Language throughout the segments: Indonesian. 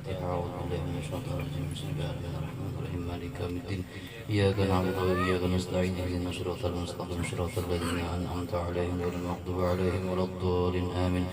الفاتحة. أعوذ بالله من الشيطان الرجيم. بسم الله الرحمن الرحيم. مالك يوم الدين. إياك نعبد وإياك نستعين. اهدنا الصراط المستقيم صراط الذين أنعمت عليهم غير المغضوب عليهم ولا الضالين. آمين.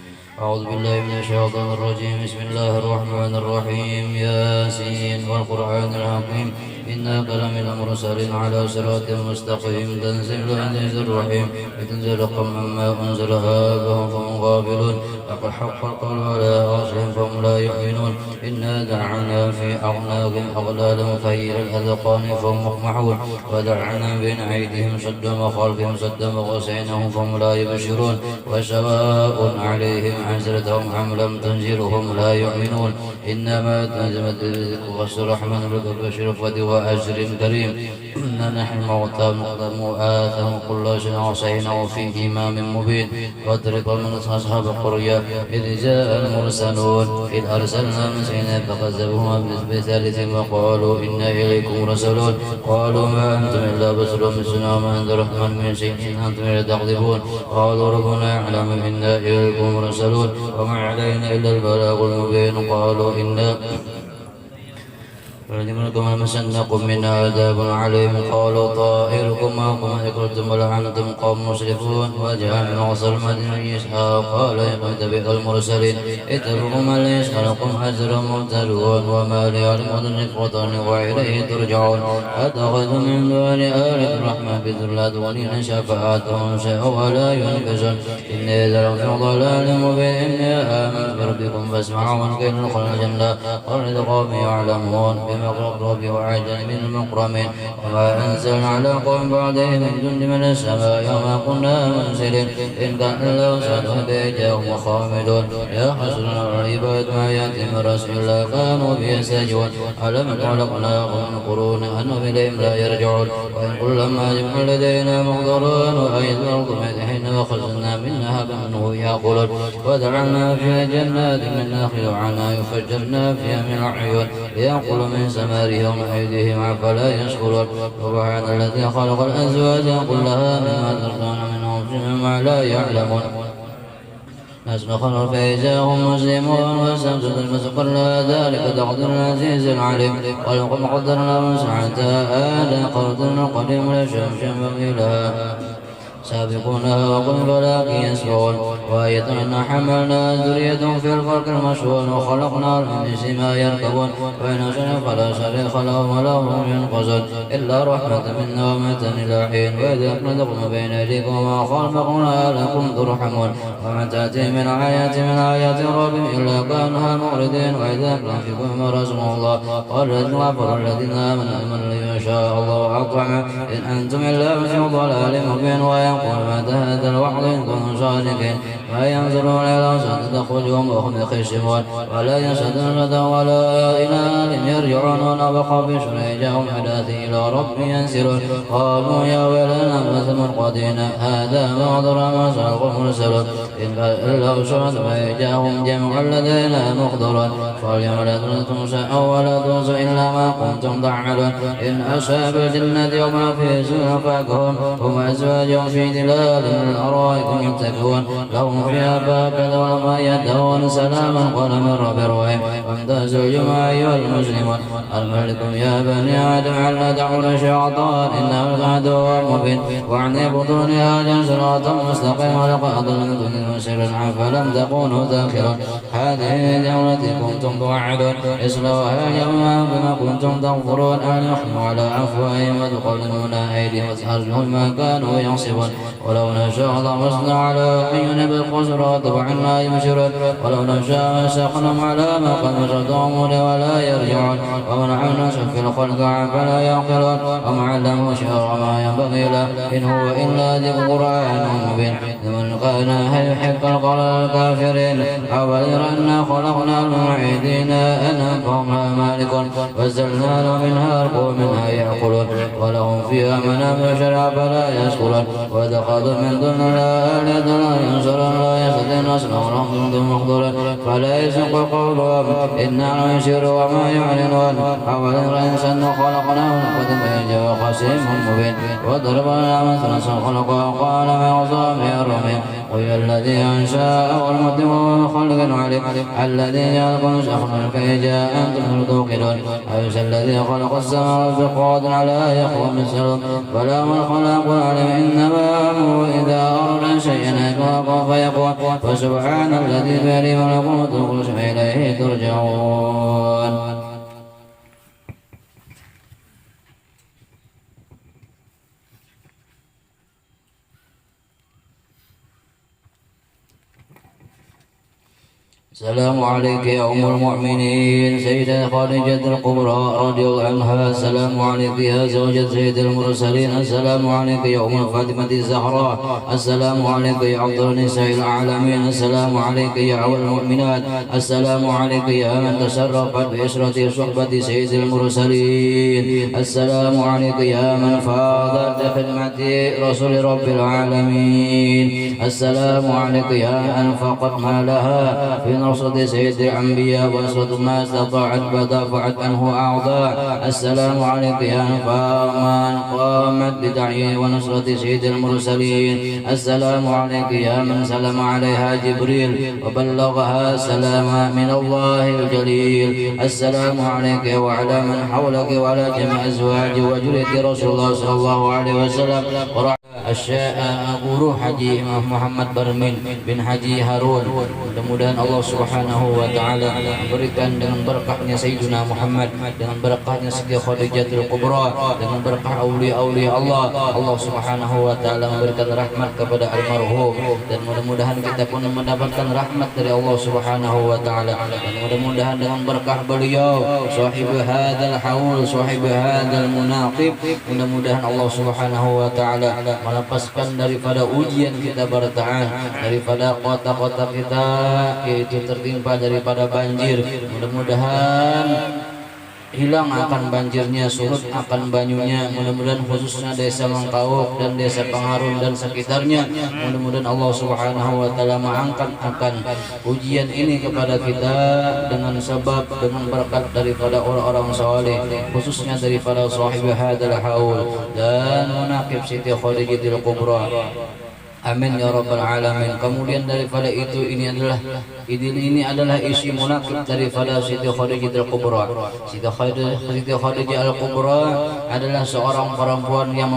أعوذ بالله من الشيطان الرجيم. بسم الله الرحمن الرحيم. ياسين والقرآن الحكيم إنك لمن المرسلين على صراط مستقيم. تنزيل العزيز الرحيم لتنزل قوما ما أنزل آباؤهم فهم غافلون. لقد حق القول على أصلهم فهم لا يؤمنون. إنا جعلنا في أعناقهم أغلالا فهي إلى الأذقان فهم مقمحون. ودعنا بين أيديهم سدا وخلفهم سدا وغشيناهم فهم لا يبصرون. وسواء عليهم أنذرتهم أم لم تنذرهم لا يؤمنون. إنما تنزل الذكر والرحمن بالبشر وأجر كريم. إنا نحن الموتى نقدم آتهم كل شيء وصيناه في إمام مبين. واضرب من أصحاب القرية إذ جاء المرسلون إذ أرسلنا مسعين فكذبوهما بثالث وقالوا إنا إليكم مرسلون. قالوا ما أنتم إلا بشر مثلنا وما أنزل الرحمن من شيء إن أنتم إلا تكذبون. قالوا ربنا يعلم إنا إليكم مرسلون وما علينا إلا البلاغ المبين. قالوا إنا فلنكم مسنكم من عذاب عليم. قالوا طائركم معكم إن كنتم بل أنتم قوم مسرفون. وجاء من أقصى المدينة يسعى قال إن تبع المرسلين اتبعوا من ليس لكم أجر مهتدون. وما لي أعلم وطن وإليه ترجعون. أتخذ من دون آلة الرحمن بذلة ولين شفاعتهم شيء ولا ينقذون. إني إذا في ضلال مبين. إني آمنت بربكم فاسمعون. كي ندخل الجنة قال قوم يعلمون ربي وعجل من المكرمين. وما أنزلنا على قوم بعدهم من جند من السماء وما كنا منزلين. إن كان إلا وسعته بيجاهم وخامدون. يا حسنا العباد ما يأتي من رسول الله كانوا به يستهزئون. ألم خلقناهم من قرون أنهم إليهم لا يرجعون. وإن كلما جمع لدينا محضرون وأيد الأرض مدحين وخزنا منها كأنه يأكلون. وجعلنا فيها جنات من نخل وعناب وفجرنا فيها من العيون ليأكل من ثمارهم وأيديهم أفلا يشكرون. سبحان الذي خلق الأزواج كلها مما ترضون منهم مما لا يعلمون. نسلخ فإذا هم مسلمون. والشمس المسخر لها ذلك تقدير العزيز العليم. ولقد قدرنا من ساعتها آلة قدرنا القديم للشمس ينبغي لها سابقونها وقل فلاك يسرون. وآية أن حملنا ذرية في الفلك المشحون وخلقنا من مثل ما يركبون. وإن شرق فلا شريك لهم ولا هم ينقصون إلا رحمة منا ومتى إلى حين. وإذا نذقنا بين أيديكم وما خلفكم لعلكم ترحمون. وما تأتي من آيات ربهم إلا كانها مغردين. وإذا كان فيكم رسول الله قال غفر الذين آمنوا من يشاء الله أطعم. إن أنتم إلا في ضلال مبين. ويقول متى هذا الوعد إن كنتم صادقين. وينظرون إلى سنة تخرجهم وهم يخشبون. ولا يشهدون غدا ولا إلى أهل يرجعون. ونبقى بشريجهم حداث إلى رب ينسلون. قالوا يا ويلنا مثل القدين هذا ما ضر ما سرق المرسلون. إن قال إلا شهد فإجاهم جمع الذين مقدرون. فاليوم لا تنسى ولا تنسى إلا ما كنتم تعملون. إن أصحاب الجنة يوم في سوء هم أزواجهم في ظلال من الأرائك يتكئون. لهم فيها فاكهة وما يدعون سلاما قال من رب رحيم. وامتازوا الجمع أيها المسلمون. الملكم يا بني آدم ألا تعبدوا الشيطان إنه عدو مبين. وعن بطون آدم صراطا مستقيما ولقد أضللتم المسير فلم تكونوا ذاكرون. هذه دولتي كنتم توعدون اصلوها اليوم بما كنتم تغفرون. أن يحكموا على أفواههم وتقلمون أيديهم وتحرجون ما كانوا ينصبون. ولو نشاء لمسنا على أعين بالقصرى طبعا لا يبشرون. ولو نشاء مسخناهم على ما قد مشرتهم ولا يرجعون. ومنعنا في الخلق فلا يعقلون. وما علمه شعر ما ينبغي له إن هو إلا ذكر قرآن مبين. لمن كان هل يحق القول الكافرين. أولير أنا خلقنا المعيدين أنكم ما مالكون فزلنا لهم منها ركوب منها يأكلون ولهم فيها منافع شرعا فلا يشكرون واتخذوا من دون الله آلهة لا ينصرون لا يستطيعون نصرهم ولهم جند محضرون فلا يسبق قولهم إنا يسروا وما يعلنون أولم يرى الإنسان خلقناه من نطفة وخصيم مبين وضرب لنا مثلا خلقه قال ما وصى الرميم قل الذي أنشأه المتم خلق عليم الذي جعلكم شخصا كي جاء أنتم توقنون أليس الذي خلق السماوات بقادر على يخلق مثلهم بلى من خلق العلم إنما أمره إذا أراد شيئا أن يكون فيكون فسبحان الذي بيده ملكوت كل شيء إليه ترجعون. السلام عليك يا أم المؤمنين سيدة خديجة الكبرى رضي الله عنها. السلام عليك يا زوجة سيد المرسلين. السلام عليك يا أم فاطمة الزهراء. السلام عليك يا أفضل نساء العالمين. السلام عليك يا أول المؤمنات. السلام عليك يا من تشرفت بإسرة صحبة سيد المرسلين. السلام عليك يا من فاضت بخدمة رسول رب العالمين. السلام عليك يا من أنفقت مالها في نصرة سيد الأنبياء ونصرة ما استطاعت ودافعت عنه أعضاء. السلام عليك يا من قامت بدعيه ونصرة سيد المرسلين. السلام عليك يا من سلم عليها جبريل وبلغها السلام من الله الجليل. السلام عليك وعلى من حولك وعلى جميع أزواج وجلة رسول الله صلى الله عليه وسلم. Guru Haji Muhammad Barmin bin Haji Harun. Mudah-mudahan Allah Subhanahu wa taala memberikan dengan berkahnya Sayyidina Muhammad, dengan berkahnya Siti Khadijatul Kubra, dengan berkah aulia-aulia Allah, Allah Subhanahu wa taala memberikan rahmat kepada almarhum, dan mudah-mudahan kita pun mendapatkan rahmat dari Allah Subhanahu wa taala. Dan mudah-mudahan dengan berkah beliau sahib hadzal haul, sahib hadzal munaqib, mudah-mudahan Allah Subhanahu wa taala melepaskan daripada ujian kita bertahan, daripada kota-kota kita yaitu tertimpa daripada banjir. Mudah-mudahan hilang akan banjirnya, surut akan banyunya. Mudah-mudahan khususnya desa Mangkauk dan desa Pangarum dan sekitarnya, mudah-mudahan Allah Subhanahu wa taala mengangkat akan ujian ini kepada kita dengan sebab, dengan berkat daripada orang-orang saleh, khususnya daripada sahib hadzal haul dan munaqib Siti Khadijatul Kubra. Amin ya rabbal alamin. Kemudian daripada itu ini adalah isi munaqib daripada Siti Khadijah al-Kubra. Siti Khadijah al-Kubra adalah seorang perempuan yang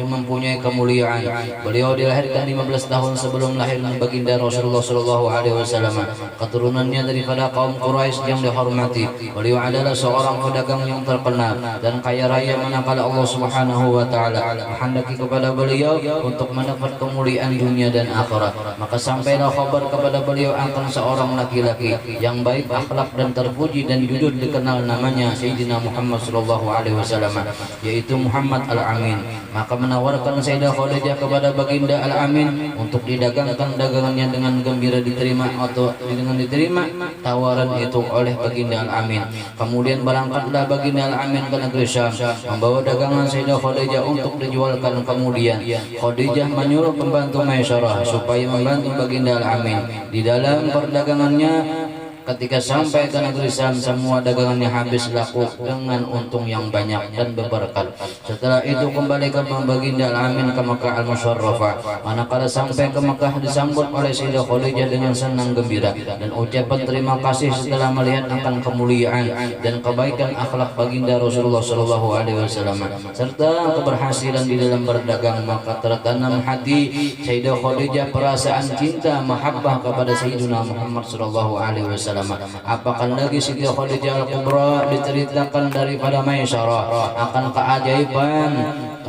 mempunyai kemuliaan. Beliau dilahirkan 15 tahun sebelum lahirnya baginda Rasulullah sallallahu alaihi wasallam. Keturunannya daripada kaum Quraisy yang dihormati. Beliau adalah seorang pedagang yang terkenal dan kaya raya, manakala Allah Subhanahu wa taala menghendaki kepada beliau untuk mendapat kemuliaan dunia dan akhirat, maka sampailah kabar kepada beliau akan seorang laki-laki yang baik akhlak dan terpuji dan jujur, dikenal namanya Sayyidina Muhammad sallallahu alaihi wasallam, yaitu Muhammad Al-Amin. Maka menawarkan Sayyidah Khadijah kepada baginda Al-Amin untuk didagangkan dagangannya dengan gembira diterima atau dengan diterima tawaran itu oleh baginda Al-Amin. Kemudian berangkatlah baginda Al-Amin ke negeri Syam membawa dagangan Sayyidah Khadijah untuk dijualkan. Kemudian Khadijah menyuruh pembantu Maisyarah supaya membantu baginda Al-Amin di dalam perdagangannya. Ketika sampai ke negeri Syam, semua dagangannya habis laku dengan untung yang banyak dan berberkat. Setelah itu kembali ke baginda Al-Amin ke Makkah Al-Musyarrafah. Manakala sampai ke Makkah, disambut oleh Sayyidah Khadijah dengan senang gembira dan ucapan terima kasih setelah melihat akan kemuliaan dan kebaikan akhlak baginda Rasulullah sallallahu alaihi wasallam serta keberhasilan di dalam berdagang. Maka tertanam hati Sayyidah Khadijah perasaan cinta mahabbah kepada Sayyidina Muhammad sallallahu alaihi wasallam. Apakah lagi Siti Khadijah al-Kubra diceritakan daripada Maisyarah akan keajaiban,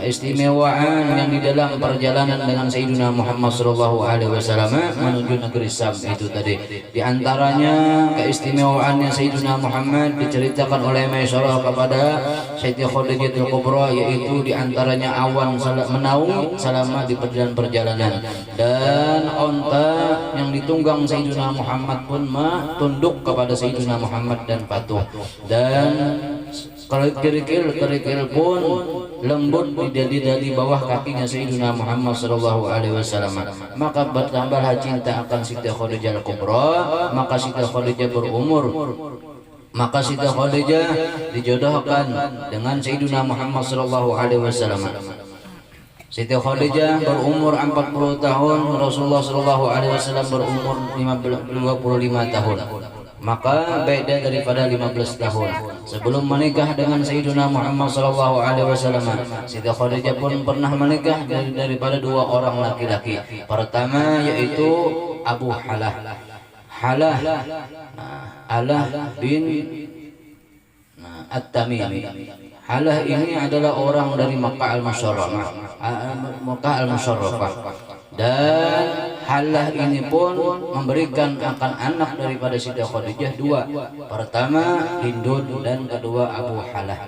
keistimewaan yang di dalam perjalanan dengan Sayyidina Muhammad sallallahu alaihi wasallam menuju negeri Syam itu tadi. Di antaranya keistimewaannya Sayyidina Muhammad diceritakan oleh Maisyarah kepada Siti Khadijah al-Kubra, yaitu di antaranya awan menaungi selama di perjalanan, dan onta yang ditunggang Sayyidina Muhammad pun tunduk kepada Sayyidina Muhammad dan patuh, dan kerikil pun lembut di bawah kakinya Sayyidina Muhammad sallallahu alaihi wasallam. Maka bertambahlah cinta akan Siti Khadijah Al-Kubra. Maka Siti Khadijah dijodohkan dengan Sayyidina Muhammad sallallahu alaihi wasallam. Siti Khadijah berumur 40 tahun, Rasulullah sallallahu alaihi wasallam berumur 25 tahun. Maka beda daripada 15 tahun. Sebelum menikah dengan Sayyidina Muhammad sallallahu alaihi wasallam, Siti Khadijah pun pernah menikah daripada dua orang laki-laki. Pertama yaitu Abu Halah bin At-Tamimi. Halah ini adalah orang dari Makkah Al-Musyarrafah. Dan Halah ini pun memberikan akan anak daripada Siti Khadijah dua. Pertama Hindun dan kedua Abu Halah.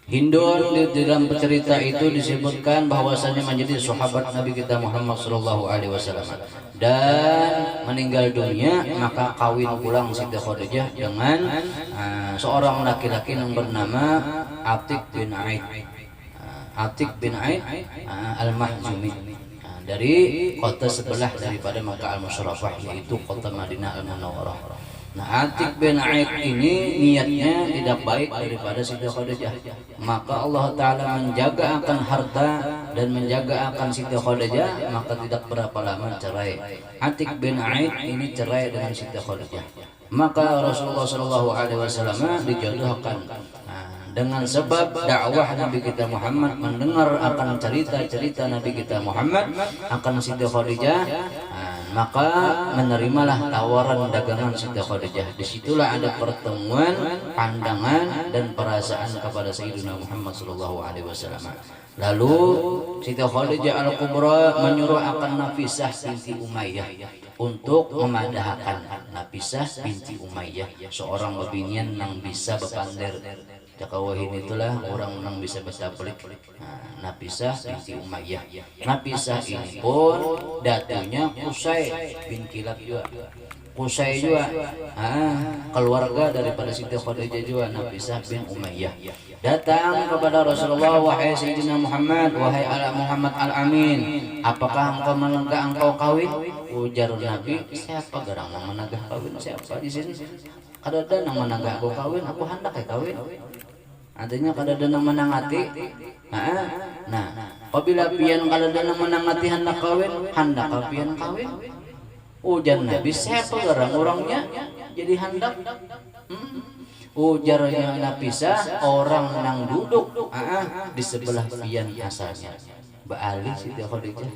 Hindun di dalam cerita itu disebutkan bahwasanya menjadi sahabat Nabi kita Muhammad sallallahu alaihi wasallam dan meninggal dunia. Maka kawin pulang Siti Khadijah dengan seorang laki-laki yang bernama Atik bin Aid Al-Mahzumi dari kota sebelah daripada Makkah Al-Musyarrafah, yaitu kota Madinah Al-Munawwarah. Nah, Atik bin Aid ini niatnya tidak baik daripada Siti Khadijah. Maka Allah Ta'ala menjaga akan harta dan menjaga akan Siti Khadijah, maka tidak berapa lama cerai. Atik bin Aid ini cerai dengan Siti Khadijah. Maka Rasulullah SAW dijodohkan dengan sebab dakwah Nabi kita Muhammad, mendengar akan cerita-cerita Nabi kita Muhammad akan Siti Khadijah, maka menerimalah tawaran dagangan Siti Khadijah. Disitulah ada pertemuan pandangan dan perasaan kepada Sayyidina Muhammad sallallahu alaihi wasallam. Lalu Siti Khadijah Al-Kubra menyuruh akan Nafisah binti Umayyah untuk memadahkan. Nafisah binti Umayyah seorang bebinian yang bisa bepandir. Jakawahin itulah orang yang bisa baca pelik. Nafisah binti Umayyah. Nafisah ini pun datunya Qusay bin Kilab juga. Qusay juga keluarga daripada Siti Khadijah juga, Nafisah bin Umayyah. Datang kepada Rasulullah, wahai Sayyidina Muhammad, wahai ala Muhammad al-Amin, apakah engkau menegak engkau kawin? Ujar Nabi, siapa garang yang menegak kawin? Siapa di sini? Kadada nang menegak aku kawin, aku hendak kawin. Artinya kadada nang menangati. Nah, apabila pian kadada nang menangati hendak kawin, hendak pian kawin. Ujar Nabi, siapa garang orangnya jadi hendak? Ujarnya Nafisah, orang yang duduk di sebelah pian asalnya Ba'ali Siti Khadijah.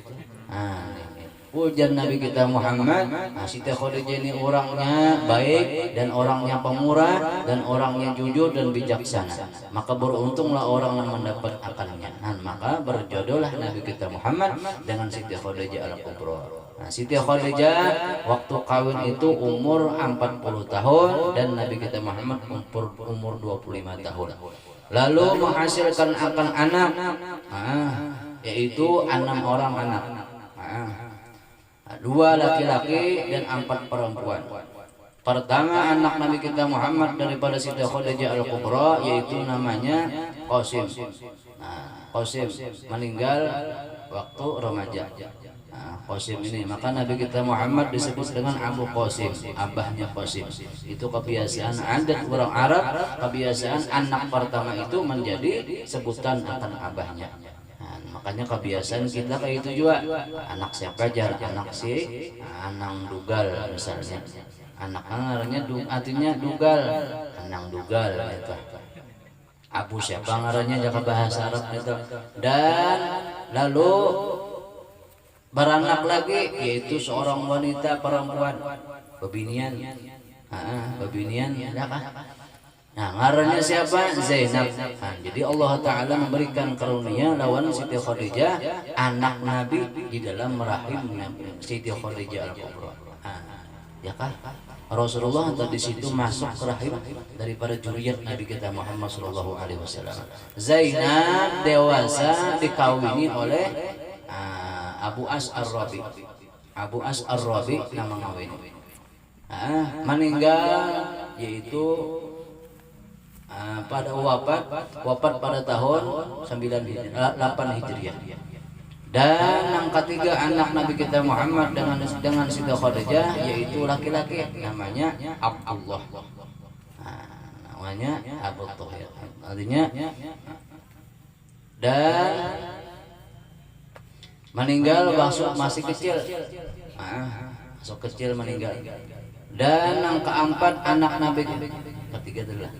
Ujar Nabi kita Muhammad, Siti Khadijah ini orangnya baik dan orangnya pemurah dan orangnya jujur dan bijaksana. Maka beruntunglah orang yang mendapat akannya. Maka berjodohlah Nabi kita Muhammad dengan Siti Khadijah Al-Kubra. Siti Khadijah waktu kawin itu umur 40 tahun dan Nabi kita Muhammad umur 25 tahun. Lalu menghasilkan akan anak, yaitu 6 orang anak. 2 laki-laki dan 4 perempuan. Pertama anak Nabi kita Muhammad daripada Siti Khadijah Al-Kubra yaitu namanya Qasim. Qasim meninggal waktu remaja. Qasim ini, maka Nabi kita Muhammad disebut dengan Abu Qasim, abahnya Qasim. Itu kebiasaan adat orang Arab, kebiasaan anak pertama itu menjadi sebutan akan abahnya. Makanya kebiasaan kita kayak itu juga. Anak siapa aja, anak si Anang Dugal misalnya. Anak ngaranya artinya Dugal, Anang Dugal itu. Abu siapa ngaranya jaga bahasa Arab itu. Dan lalu beranak lagi yaitu seorang wanita perempuan bebinian. Bebinian ya kan? Nah, ngarannya siapa? Zainab. Jadi Allah Ta'ala memberikan karunia lawan Siti Khadijah, anak Nabi di dalam rahim Siti Khadijah Al-Kubra. Ya kan? Rasulullah di situ masuk ke rahim daripada zuriat Nabi kita Muhammad sallallahu alaihi wasallam. Zainab dewasa dikawini oleh Abu As Ar-Rabi. Abu As Ar-Rabi nama ngawin. meninggal yaitu pada wafat pada tahun 8 Hijriah. Dan yang ketiga anak Nabi kita Muhammad dengan Siti Khadijah yaitu laki-laki namanya Abdullah. Namanya Abu Thahir. Artinya dan meninggal masih kecil. Masih kecil meninggal. Dan yang keempat anak Nabi ketiga adalah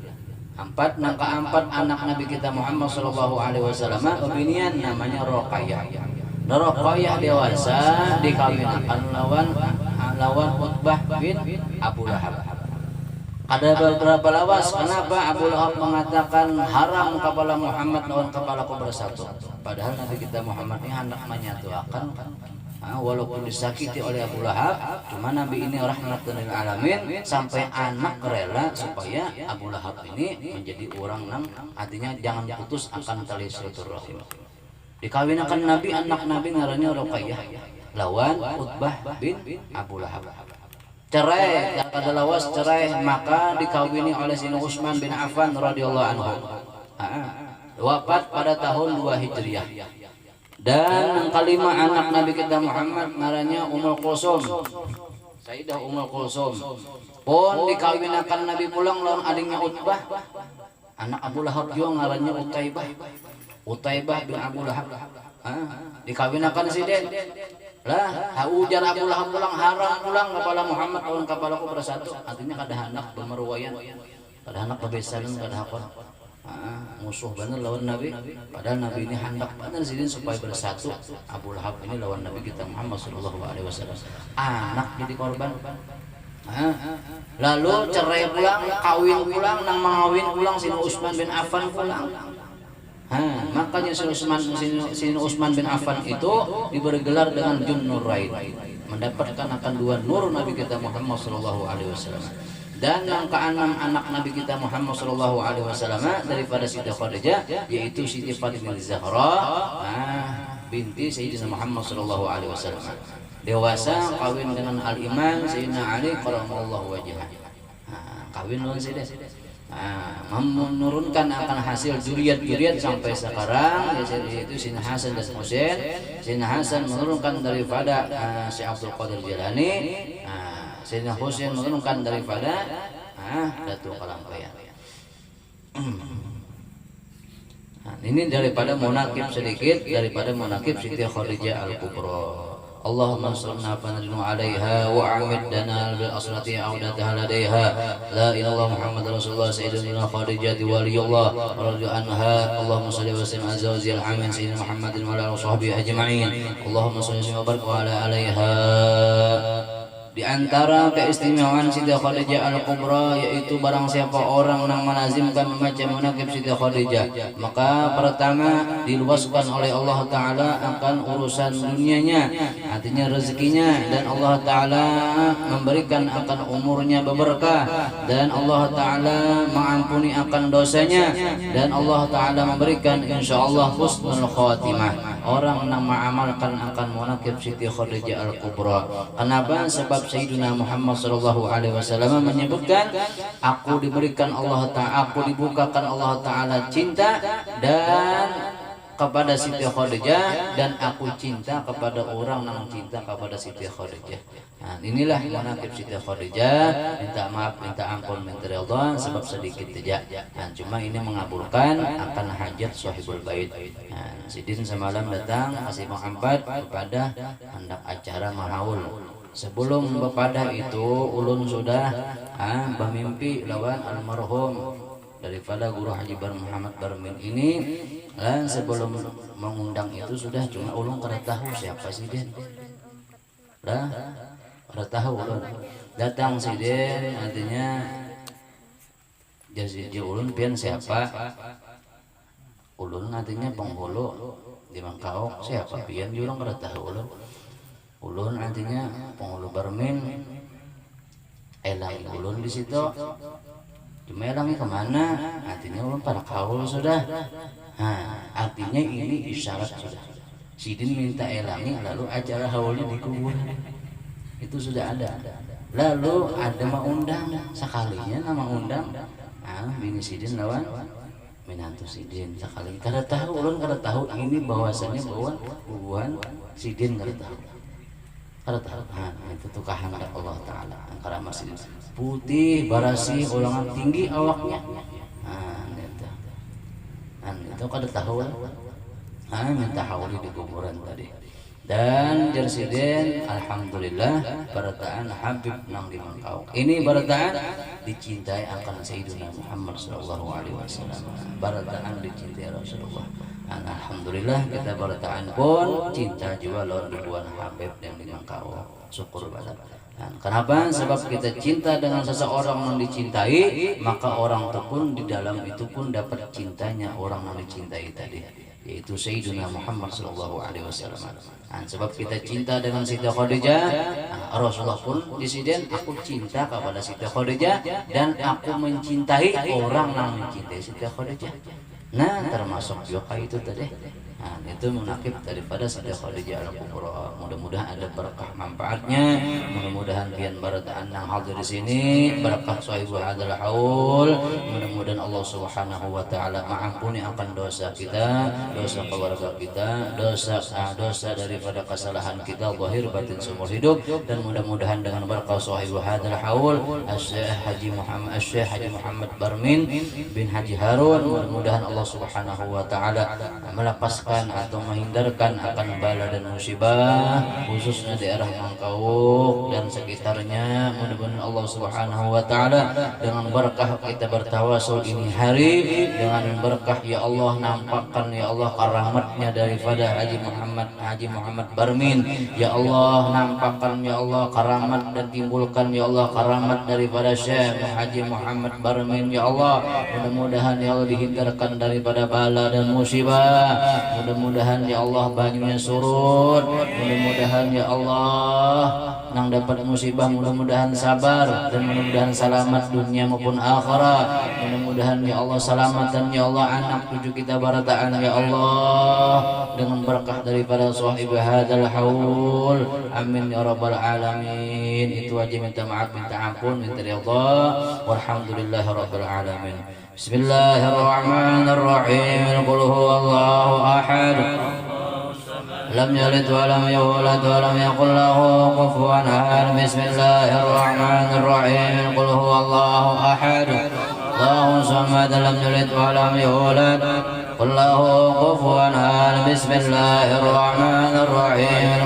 keempat anak Nabi kita Muhammad sallallahu alaihi wasallam obinian namanya Ruqayyah. Ruqayyah dewasa dikawinkan lawan Utbah bin Abu Lahab. Ada beberapa lawas kenapa Abu Lahab mengatakan haram kepala Muhammad lawan kepalaku bersatu. Padahal Nabi kita Muhammad ini hendak menyatukan walaupun disakiti oleh Abu Lahab, cuma Nabi ini rahmatan lil alamin sampai anak rela supaya Abu Lahab ini menjadi orang yang artinya jangan putus akan tali silaturahim. Dikawinkan Nabi anak Nabi ngarannya Ruqayyah lawan Utbah bin Abu Lahab. Cerai, ada lawas cerai maka dikawini oleh Sayyidina Utsman bin Affan radhiyallahu anhu. Wafat pada tahun 2 Hijriah. Dan yang kelima anak Nabi kita Muhammad namanya Ummul Kulsum. Sayyidah Ummul Kulsum. Pun dikawinkan Nabi pulang lawan adiknya Utbah. Anak Abu Lahab juga ngarannya Utaibah. Utaibah bin Abu Lahab. Dikawinkan Siden. Lah, ujar Abu Lahab pulang haram pulang kepala Muhammad lawan kepalaku bersatu. Artinya kada hendak bemeruwayan. Kada hendak kebesaran kada hakon. Musuh bener lawan Nabi. Padahal Nabi ini hendak bener sidin supaya bersatu. Abu Lahab ini lawan Nabi kita Muhammad sallallahu alaihi wasallam. Anak jadi korban. Lalu cerai pulang, kawin pulang, nang mengawin pulang Sayyidina Utsman bin Affan pulang. Makanya Sayyidina Utsman bin Affan itu diberi gelar dengan Junnurain, mendapatkan akan dua nur Nabi kita Muhammad sallallahu alaihi wasallam. Dan yang keenam anak Nabi kita Muhammad sallallahu alaihi wasallam daripada Siti Khadijah yaitu Siti Fatimah Zahra binti Sayyidina Muhammad sallallahu alaihi wasallam. Dewasa kawin dengan Al-Imam Sayyidina Ali karramallahu wajhah. Kawin dengan Sayyidina menurunkan akan hasil juriat sampai sekarang yaitu Sayyidina Hasan dan Husain. Sayyidina Hasan menurunkan daripada Syekh Abdul Qadir Jilani, Sayyidina Husain menurunkan daripada Datuk Kalampaya. Ini daripada munakib sedikit daripada munakib Siti Khadijah Al-Kubra. Allahumma salli alaiha wa amidna bil asrati audataha ladaiha la ilaha Muhammad Rasulullah sayyidina Khadijah waliyullah radhiyallahu anha. Allahumma salli wa sallim azza wa jalla amin sayyidina Muhammadin wa ala sahbihi ajma'in. Allahumma salli wa barik wa ala alaiha. Di antara keistimewaan Siti Khadijah Al-Kubra yaitu barang siapa orang yang melazimkan membaca munakib Siti Khadijah, maka pertama diluaskan oleh Allah Ta'ala akan urusan dunianya, artinya rezekinya, dan Allah Ta'ala memberikan akan umurnya berberkah, dan Allah Ta'ala mengampuni akan dosanya, dan Allah Ta'ala memberikan insyaallah husnul khatimah orang yang mengamalkan akan munakib Siti Khadijah Al-Kubra. Kenapa? Sebab Sayyidina Muhammad sallallahu alaihi wasallam menyebutkan, aku diberikan Allah Ta'ala, aku dibukakan Allah Ta'ala cinta dan kepada Siti Khadijah, dan aku cinta kepada orang yang cinta kepada Siti Khadijah. Inilah munakib Siti Khadijah. Minta maaf, minta ampun, minta ridha sebab sedikit saja. Cuma ini mengabulkan akan hajat sahibul bait. Sidin semalam datang kasih Muhammad kepada hendak acara mahaul. Sebelum bepada itu ulun sudah bermimpi lawan almarhum daripada Guru Haji Bar Muhammad Barmin ini. Dan sebelum mengundang itu sudah cuma ulun kada tahu siapa sih dia. Lah, kada tahu ulun. Datang si dia artinya jadi ulun pian siapa? Ulun artinya penghulu di Mangkao siapa pian ulun kada tahu ulun. Ulun artinya penghulu Barmin, elang ulun di situ. Cuma elangnya kemana? Artinya ulun pada kaul sudah. Artinya ini isyarat sudah. Sidin minta elangnya lalu acara haulnya di kubur. Itu sudah ada. lalu ada mah undang sekalinya nama undang bini sidin lawan minantu sidin sekali kada tahu ulun kada tahu ini bahwasanya bahwa hubungan sidin kada tahu itu tuh kehendak Allah Ta'ala angkara sidin putih barasi ulangan tinggi awaknya itu kada tahu minta hauli di kuburan tadi. Dan Jersiden alhamdulillah barataan Habib nang di Mangkau. Ini barataan dicintai akan Sayyidina Muhammad sallallahu alaihi wasallam. Barataan dicintai Rasulullah. Dan alhamdulillah kita barataan pun cinta juga lawan ribuan Habib yang di Mangkau. Syukur barat. Dan kenapa? Sebab kita cinta dengan seseorang yang dicintai, maka orang itu pun di dalam itu pun dapat cintanya orang yang dicintai tadi, yaitu Sayyidina Muhammad sallallahu alaihi wasallam. Sebab kita cinta dengan Siti Khadijah, Rasulullah pun disiden aku cinta kepada Siti Khadijah dan aku mencintai orang yang mencintai Siti Khadijah. Nah, termasuk juga itu tadi. Itu menakib daripada Siti Khadijah al-Kubra. Mudah-mudahan ada berkah manfaatnya. Mudah-mudahan kian barataan yang hadir di sini berkah sahibul hadal haul. Mudah-mudahan Allah Subhanahu wa taala mengampuni akan dosa kita, dosa keluarga kita, dosa daripada kesalahan kita zahir batin seumur hidup, dan mudah-mudahan dengan berkah sahibul hadal haul Syekh Haji Muhammad Barmin bin Haji Harun, mudah-mudahan Allah Subhanahu wa taala melepaskan atau menghindarkan akan bala dan musibah khususnya daerah Mangkau dan sekitarnya. Mudah-mudahan Allah Subhanahu wa taala dengan berkah kita bertawasul ini hari, dengan berkah ya Allah nampakkan ya Allah karamatnya daripada Haji Muhammad Barmin, ya Allah nampakkan ya Allah karamat dan timbulkan ya Allah karamat daripada Syekh Haji Muhammad Barmin ya Allah. Mudah-mudahan ya Allah dihindarkan daripada bala dan musibah. Mudah-mudahan ya Allah banyunya surut. Mudah-mudahan ya Allah nang dapat musibah mudah-mudahan sabar, dan mudah-mudahan selamat dunia maupun akhirat. Mudah-mudahan ya Allah selamatan ya Allah anak cucu kita barataan ya Allah dengan berkah daripada sahib hadzal haul. Amin ya rabbal alamin. Itu aja, minta maaf, minta ampun, minta ridha. Walhamdulillahi rabbil alamin. Bismillahirrahmanirrahim. Qul huwallahu ahad. Lam yalid wa lam yulad wa lam yakul lahu kufuwan ahad. Bismillahirrahmanirrahim. Qul huwallahu ahad. Allahu samad. Lam yalid wa lam yulad. Qul lahu kufuwan ahad. Bismillahirrahmanirrahim.